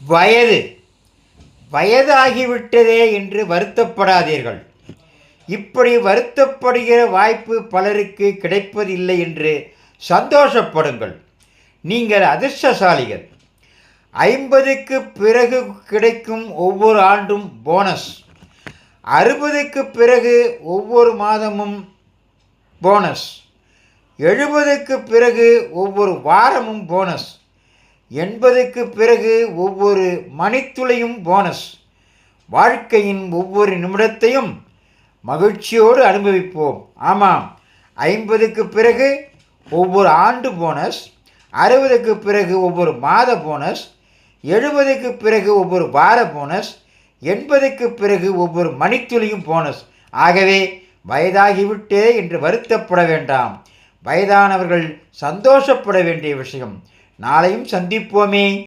வயது வயதாகிவிட்டதே என்று வருத்தப்படாதீர்கள். இப்படி வருத்தப்படுகிற வாய்ப்பு பலருக்கு கிடைப்பதில்லை என்று சந்தோஷப்படுங்கள். நீங்கள் அதிர்ஷ்டசாலிகள். 50க்கு பிறகு கிடைக்கும் ஒவ்வொரு ஆண்டும் போனஸ். 60க்கு பிறகு ஒவ்வொரு மாதமும் போனஸ். 70க்கு பிறகு ஒவ்வொரு வாரமும் போனஸ். 80க்கு பிறகு ஒவ்வொரு மணித்துளியும் போனஸ். வாழ்க்கையின் ஒவ்வொரு நிமிடத்தையும் மகிழ்ச்சியோடு அனுபவிப்போம். ஆமாம், 50க்கு பிறகு ஒவ்வொரு ஆண்டு போனஸ், 60க்கு பிறகு ஒவ்வொரு மாத போனஸ், 70க்கு பிறகு ஒவ்வொரு வார போனஸ், 80க்கு பிறகு ஒவ்வொரு மணித்துளியும் போனஸ். ஆகவே வயதாகிவிட்டே என்று வருத்தப்பட வேண்டாம். வயதானவர்கள் சந்தோஷப்பட வேண்டிய விஷயம். நாளையும் சந்திப்போமே.